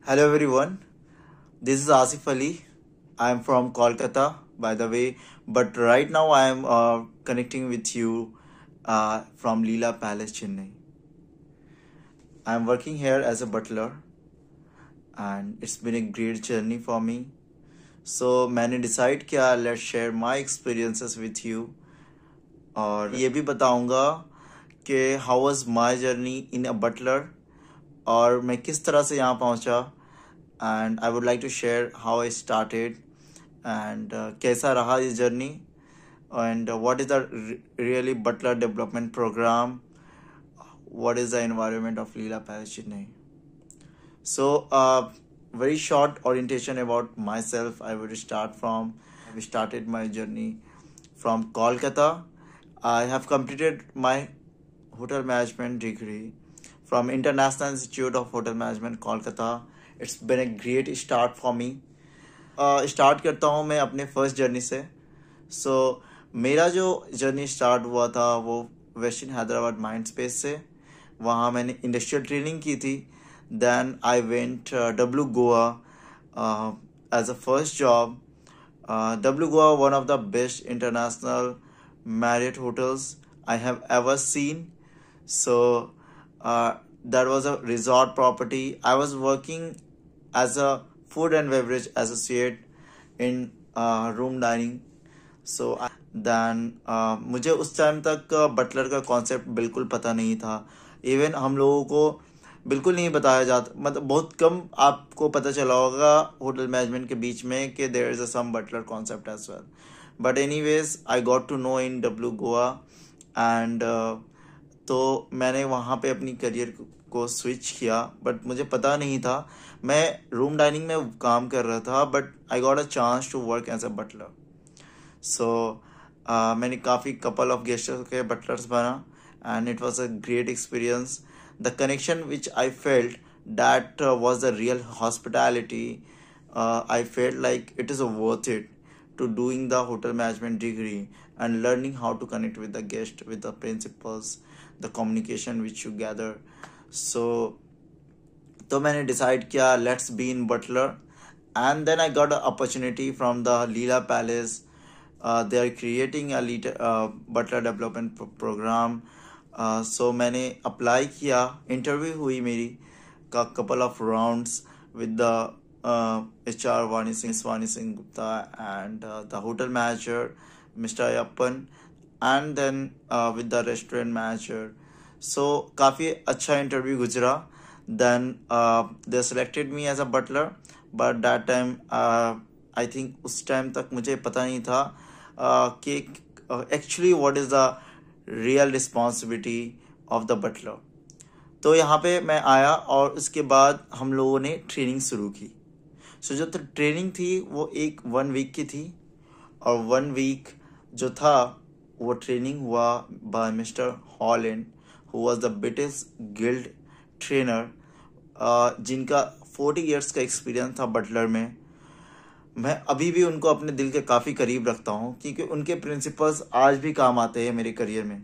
Hello everyone, this is Asif Ali. I am from Kolkata, by the way, but right now I am connecting with you from Leela Palace, Chennai. I am working here as a butler, and it's been a great journey for me. So मैंने decide किया let's share my experiences with you और ये भी बताऊंगा कि how was my journey in a butler और मैं किस तरह से यहाँ पहुँचा and I would like to share how I started and कैसा रहा ये journey and what is the really butler development program, what is the environment of Leela Palace Chennai. So very short orientation about myself. I started my journey from Kolkata. I have completed my hotel management degree from International Institute of Hotel Management Kolkata. It's been a great start for me. Start करता हूँ मैं अपने first journey से. मेरा जो journey start हुआ था वो वेस्टर्न हैदराबाद माइंड स्पेस से. वहाँ मैंने इंडस्ट्रियल ट्रेनिंग की थी. Then I went W Goa as a first job. W Goa one of the best international Marriott hotels I have ever seen. So that was a resort property. I was working as a food and beverage associate in room dining. So then मुझे उस time तक Buttler का concept बिल्कुल पता नहीं था. Even हम लोगों को बिल्कुल नहीं बताया जाता, मतलब बहुत कम आपको पता चला होगा होटल मैनेजमेंट के बीच में कि there is a some butler concept as well. But anyways I got to know in W Goa and तो मैंने वहाँ पे अपनी करियर को स्विच किया. बट मुझे पता नहीं था, मैं रूम डाइनिंग में काम कर रहा था but I got a chance to work as a butler. So मैंने काफ़ी कपल ऑफ गेस्ट के बटलर्स बना and it was a great experience. The connection which I felt that was the real hospitality. I felt like it is worth it to doing the hotel management degree and learning how to connect with the guest, with the principals, the communication which you gather. तो मैंने decide किया let's be in butler and then I got an opportunity from the Leela Palace. They are creating a butler development program. सो मैंने apply किया. Interview हुई मेरी का couple of rounds with the HR Vani Singh Gupta and the hotel manager mister Ayyappan and then with the restaurant manager. So काफ़ी अच्छा interview गुजरा. Then they selected me as a butler but that time I think उस time तक मुझे पता नहीं था कि actually what is the real responsibility of the butler. तो यहाँ पे मैं आया और उसके बाद हम लोगों ने ट्रेनिंग शुरू की. सो जो ट्रेनिंग थी वो 1 वीक की थी और 1 वीक जो था वो ट्रेनिंग हुआ by mister Holland who was the British guild trainer जिनका 40 इयर्स का एक्सपीरियंस था बटलर में. मैं अभी भी उनको अपने दिल के काफ़ी करीब रखता हूँ क्योंकि उनके प्रिंसिपल्स आज भी काम आते हैं मेरे करियर में.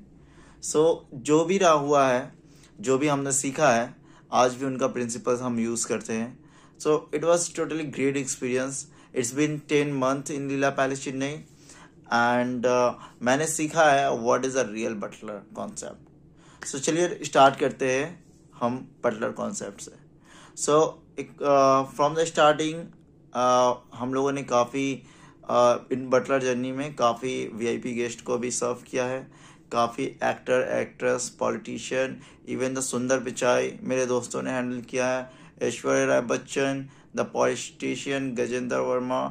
जो भी रहा हुआ है, जो भी हमने सीखा है, आज भी उनका प्रिंसिपल्स हम यूज़ करते हैं. So it was totally great experience. It's been 10 months in Leela Palace Chennai and मैंने सीखा है what is a real butler concept. So चलिए स्टार्ट करते हैं हम बटलर कॉन्सेप्ट से. सो फ्रॉम द स्टार्टिंग हम लोगों ने काफ़ी इन बटलर जर्नी में काफ़ी VIP गेस्ट को भी सर्व किया है. काफ़ी actor actress politician even the Sundar Pichai मेरे दोस्तों ने हैंडल किया है. Aishwarya Rai Bachchan, the politician Gajendra Verma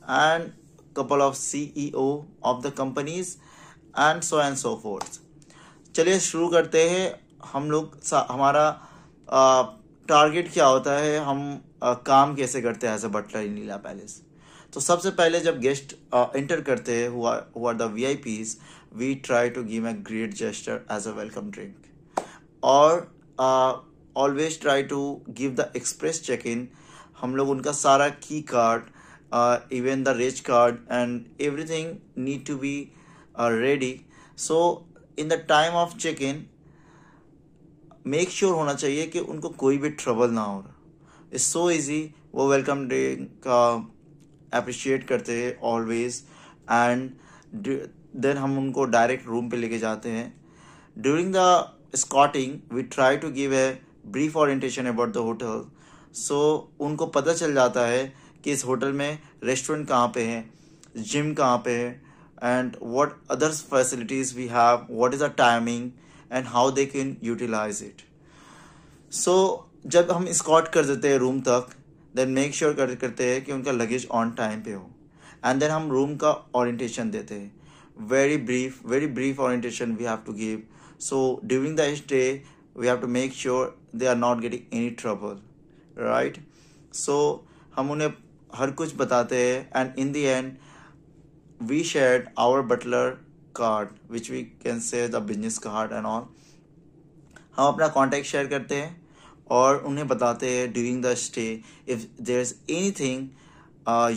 and couple of CEO of the companies and so forth. चलिए शुरू करते हैं. हम लोग हमारा टारगेट क्या होता है, हम काम कैसे करते हैं as a butler in Leela Palace. तो सबसे पहले जब गेस्ट एंटर करते हैं who are the VIPs, we try to give a great gesture as a welcome drink और always try to give the express check in. हम लोग उनका सारा key card even the reg card and everything need to be ready. So in the time of check in make sure होना चाहिए कि उनको कोई भी ट्रबल ना हो. It's so easy. वो वेलकम ड्रिंक का अप्रिशिएट करते हैं ऑलवेज, एंड देन हम उनको डायरेक्ट रूम पे लेके जाते हैं। During the escorting we try to give a brief orientation about the hotel, so उनको पता चल जाता है कि इस होटल में रेस्टोरेंट कहाँ पे है, जिम कहाँ पे है, and what other facilities we have, what is the timing and how they can utilise it. So जब हम स्कॉट कर देते हैं रूम तक, देन मेक श्योर करते हैं कि उनका लगेज ऑन टाइम पे हो, एंड देन हम रूम का ओरिएंटेशन देते हैं। Very brief orientation we have to give. So during the stay we have to make sure they are not getting any trouble, right. So हम उन्हें हर कुछ बताते हैं, and in the end we shared our butler card which we can say the business card and all. हम अपना contact share करते हैं और उन्हें बताते हैं during the stay, if there is anything,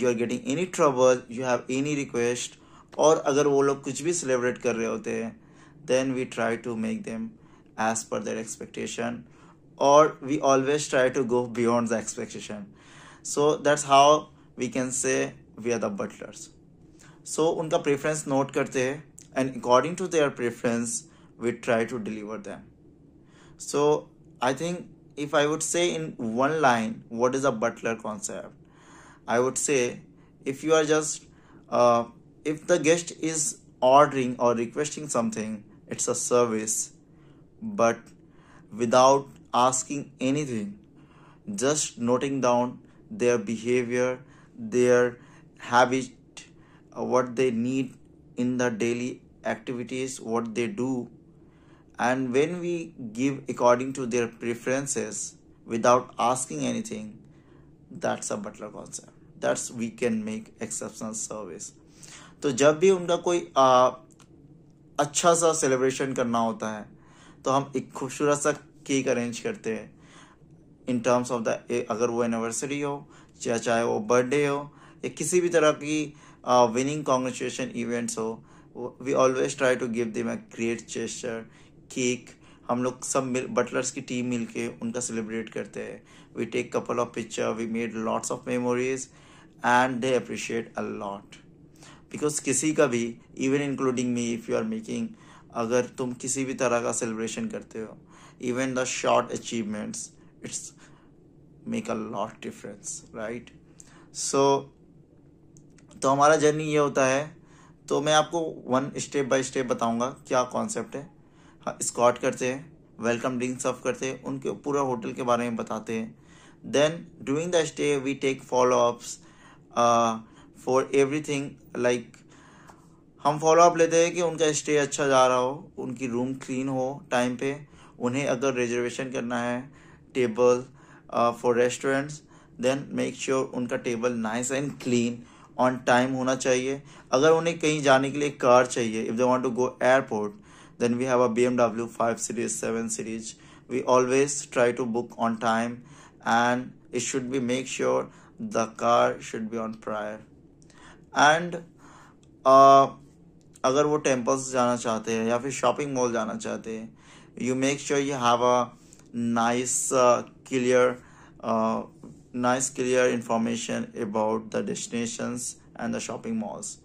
you are getting any trouble, you have any request, और अगर वो लोग कुछ भी सेलिब्रेट कर रहे होते हैं, then we try to make them as per their expectation, और we always try to go beyond the expectation. So that's how we can say we are the butlers. So उनका प्रेफरेंस नोट करते हैं, and according to their preference we try to deliver them. So I think if I would say in one line, what is a butler concept? I would say, if you are just, if the guest is ordering or requesting something, it's a service, but without asking anything, just noting down their behavior, their habit, what they need in the daily activities, what they do, and when we give according to their preferences without asking anything, that's a butler concept, that's we can make exceptional service। तो जब भी उनका कोई अच्छा सा celebration करना होता है, तो हम एक खूबसूरत सा केक अरेंज करते हैं इन टर्म्स ऑफ द, अगर वो एनिवर्सरी हो या चाहे वो बर्थडे हो या किसी भी तरह की विनिंग कॉन्ग्रेचुलेशन इवेंट्स हो, we always try to give them a great gesture, cake. हम लोग सब बटलर्स की टीम मिलके उनका सेलिब्रेट करते हैं। We take couple of picture, we made lots of memories, and they appreciate a lot. Because किसी का भी, even including me, if you are making, अगर तुम किसी भी तरह का सेलिब्रेशन करते हो, even the short achievements, it's make a lot difference, right. So तो हमारा जर्नी ये होता है। तो मैं आपको वन स्टेप बाय स्टेप बताऊंगा क्या कॉन्सेप्ट है। स्कॉट करते हैं, वेलकम ड्रिंक सर्व करते हैं, उनके पूरा होटल के बारे में बताते हैं। Then during the stay we take follow ups for everything, like हम फॉलो अप लेते हैं कि उनका स्टे अच्छा जा रहा हो, उनकी रूम क्लीन हो टाइम पे, उन्हें अगर रिजर्वेशन करना है table for restaurants, then make sure उनका table nice and clean on time होना चाहिए। अगर उन्हें कहीं जाने के लिए कार चाहिए, if they want to go airport, then we have a BMW 5 Series, 7 Series. We always try to book on time, and it should be make sure the car should be on prior. And अगर वो temples जाना चाहते हैं या फिर shopping mall जाना चाहते हैं, you make sure you have a nice clear information about the destinations and the shopping malls,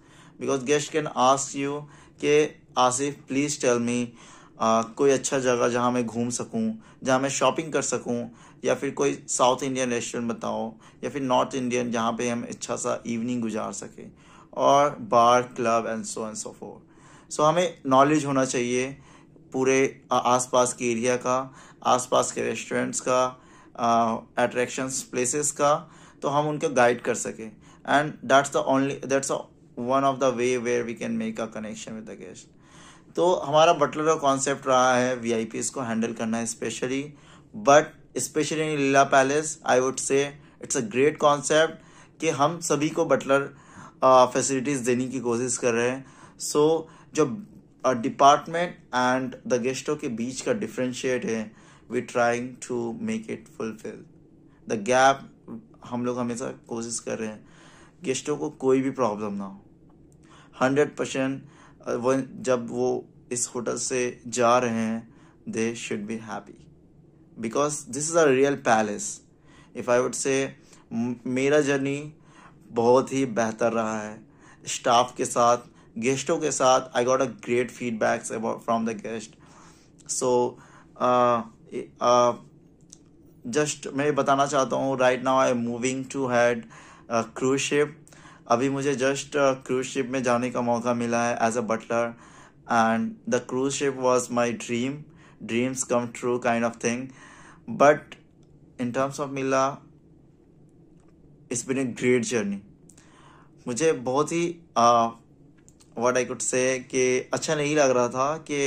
because guest can ask you कि आसिफ प्लीज़ टेल मी कोई अच्छा जगह जहाँ मैं घूम सकूँ, जहाँ मैं शॉपिंग कर सकूँ, या फिर कोई साउथ इंडियन रेस्टोरेंट बताओ, या फिर नॉर्थ इंडियन जहाँ पे हम अच्छा सा इवनिंग गुजार सके, और बार क्लब एंड सो फोर्थ। सो हमें नॉलेज होना चाहिए पूरे आसपास के एरिया का, आसपास के रेस्टोरेंट्स का, अट्रैक्शंस प्लेसेस का, तो हम उनको गाइड कर सकें। And that's one of the way where we can make a connection with the guest. तो हमारा बटलर का कॉन्सेप्ट रहा है वीआईपीज को हैंडल करना है specially, but specially in Leela palace I would say it's a great concept कि हम सभी को बटलर फैसिलिटीज़ देने की कोशिश कर रहे हैं। सो जो डिपार्टमेंट एंड द गेस्टों के बीच का डिफ्रेंशिएट है, we trying to make it fulfil the gap. हम लोग हमेशा कोशिश कर रहे हैं गेस्टों को कोई भी प्रॉब्लम ना हो। 100% वो जब वो इस होटल से जा रहे हैं, they should be happy, because this is a real palace. If I would say मेरा जर्नी बहुत ही बेहतर रहा है स्टाफ के साथ, गेस्टों के साथ. I got a great feedbacks about from the guest. So just मैं बताना चाहता हूँ, right now I am moving to had cruise ship. अभी मुझे जस्ट क्रूज शिप में जाने का मौका मिला है as a butler, and the cruise ship was my dreams come true kind of thing. But in terms of मिला, it's been a great journey. मुझे बहुत ही व्हाट आई कुड से कि अच्छा नहीं लग रहा था कि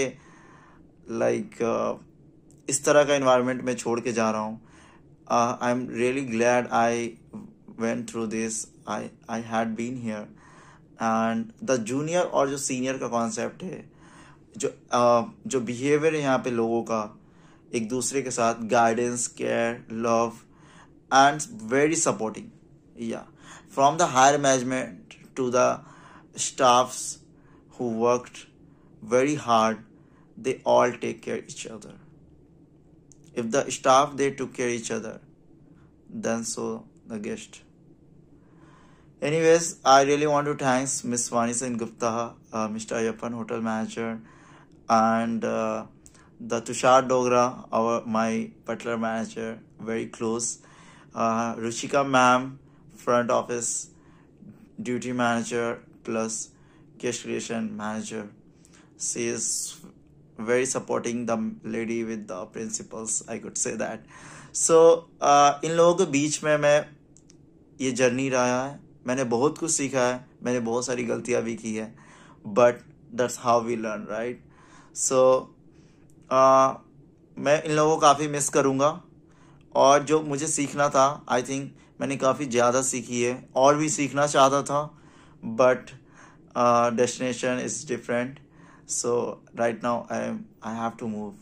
इस तरह का इन्वायरमेंट में छोड़ के जा रहा हूँ. I am really glad I went through this. I had been here. And the junior और जो सीनियर का कॉन्सेप्ट है, जो बिहेवियर है यहाँ पे लोगों का एक दूसरे के साथ, guidance, care, love and very supporting. Yeah from the higher management to the staffs who worked very hard, they all take care each other. If the staff they took care each other, then so the guest. Anyways, I really want to thanks Miss Vani Singh Gupta, Mr. Ayappan, hotel manager, and the Tushar Dogra, my butler manager, very close. Ruchika ma'am, front office duty manager plus guest relation manager. She is very supporting the lady with the principals, I could say that. So इन लोगों के बीच में मैं ये journey रहा है. मैंने बहुत कुछ सीखा है, मैंने बहुत सारी गलतियां भी की है, but that's how we learn, right. So मैं इन लोगों को काफ़ी मिस करूँगा, और जो मुझे सीखना था आई थिंक मैंने काफ़ी ज़्यादा सीखी है, और भी सीखना चाहता था, but destination is different. So right now I have to move.